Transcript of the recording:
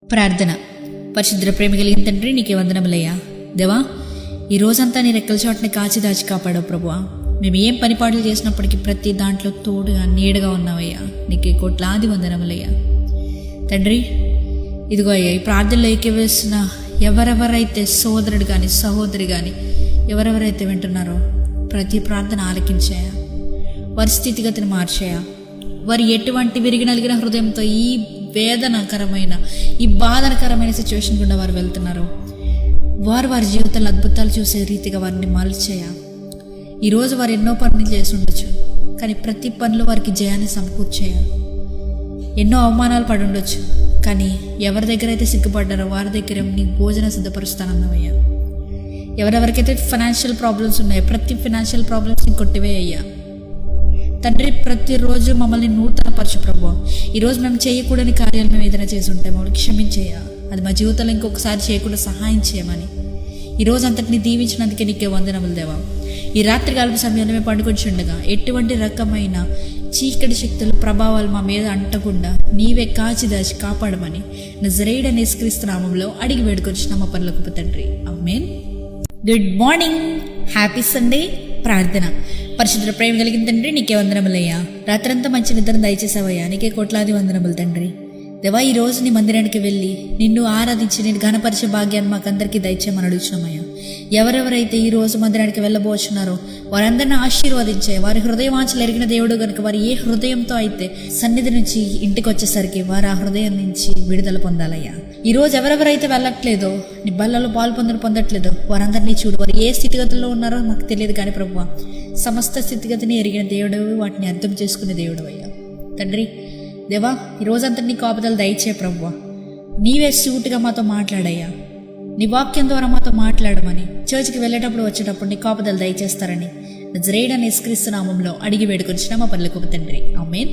ప్రార్థన. పరిశుద్ర ప్రేమ కలిగిన తండ్రి, నీకే వందనములయ్యా. దేవా, ఈ రోజంతా నీ రెక్కల చోటని కాచి దాచి కాపాడవు ప్రభువా. మేము ఏం పనిపాట్లు చేసినప్పటికీ ప్రతి దాంట్లో తోడుగా నీడగా ఉన్నావయ్యా. నీకే కోట్లాది వందనములయ్యా. తండ్రి, ఇదిగో అయ్యా, ఈ ప్రార్థనలో ఏకీవేస్తున్న ఎవరెవరైతే సోదరుడు కానీ సహోదరి కానీ ఎవరెవరైతే వింటున్నారో ప్రతి ప్రార్థన ఆలకించాయా, వారి స్థితిగతిని మార్చాయా. వారు ఎటువంటి విరిగి నలిగిన హృదయంతో ఈ వేదనకరమైన ఈ బాధనకరమైన సిచ్యువేషన్ గుండా వారు వెళ్తున్నారు, వారు వారి జీవితాల్లో అద్భుతాలు చూసే రీతిగా వారిని మలిచేయా. ఈరోజు వారు ఎన్నో పనులు చేసి ఉండొచ్చు, కానీ ప్రతి పనిలో వారికి జయాన్ని సమకూర్చేయా. ఎన్నో అవమానాలు పడి ఉండొచ్చు, కానీ ఎవరి దగ్గర అయితే సిగ్గుపడ్డారో వారి దగ్గర నీ భోజనం సిద్ధపరుస్తానన్నవయ్యా. ఎవరెవరికైతే ఫైనాన్షియల్ ప్రాబ్లమ్స్ ఉన్నాయో ప్రతి ఫైనాన్షియల్ ప్రాబ్లమ్స్ని కొట్టివే అయ్యా. తండ్రి, ప్రతిరోజు మమ్మల్ని నూతనపరచు ప్రభువా. ఈరోజు మేము చేయకూడని కార్యాలు మేము ఏదైనా చేసి ఉంటే మమ్మల్ని క్షమించేయ. అది మా జీవితంలో ఇంకొకసారి చేయకుండా సహాయం చేయమని ఈరోజు అంతటిని దీవించినందుకే నీకే వందనములు దేవా. ఈ రాత్రి కాలపు సమయంలో మేము పండుకొని ఉండగా ఎటువంటి రకమైన చీకటి శక్తుల ప్రభావాలు మా మీద అంటకుండా నీవే కాచి దాచి కాపాడమని నజరేయుడైన యేసుక్రీస్తు నామములో అడిగి వేడుకొచ్చిన మా పరలోకపు తండ్రి, ఆమేన్. Good morning, happy Sunday. ప్రార్థన. పరిశుద్ర ప్రేమ కలిగిన తండ్రి, నీకే వందనములయ్యా. రాత్రంతా మంచి నిద్రను దయచేసావయ్యా. నీకే కోట్లాది వందనములు తండ్రి. దేవా, ఈ రోజు నీ మందిరానికి వెళ్ళి నిన్ను ఆరాధించి నేను ఘనపరిచే భాగ్యాన్ని మాకందరికీ దయచేయమని అడుగుతున్నామయ్యా. ఎవరెవరైతే ఈ రోజు మందిరానికి వెళ్ళబోచున్నారో వారందరిని ఆశీర్వదించే. వారి హృదయవాంఛలు ఎరిగిన దేవుడు కనుక వారు ఏ హృదయంతో అయితే సన్నిధి నుంచి ఇంటికి వచ్చేసరికి వారు ఆ హృదయం నుంచి విడుదల పొందాలయ్యా. ఈ రోజు ఎవరెవరైతే వెళ్ళట్లేదో, నీ బల్లలో పొందట్లేదో వారందరినీ చూడు. వారు ఏ స్థితిగతుల్లో ఉన్నారో మాకు తెలియదు, కానీ ప్రభువా, సమస్త స్థితిగతిని ఎరిగిన దేవుడు, వాటిని అర్థం చేసుకునే దేవుడు అయ్యా. తండ్రి దేవా, ఈ రోజంతా నీ కాపుదలు దయచే ప్రభువా. నీవే సూటిగా మాతో మాట్లాడయ్యా. నీ వాక్యం ద్వారా మాతో మాట్లాడమని, చర్చికి వెళ్ళేటప్పుడు వచ్చేటప్పుడు నీ కాపుదలు దయచేస్తారని నజరేయుడైన యేసుక్రీస్తు నామములో అడిగి వేడుకొచ్చిన మా పరలోకపు తండ్రి, ఆమేన్.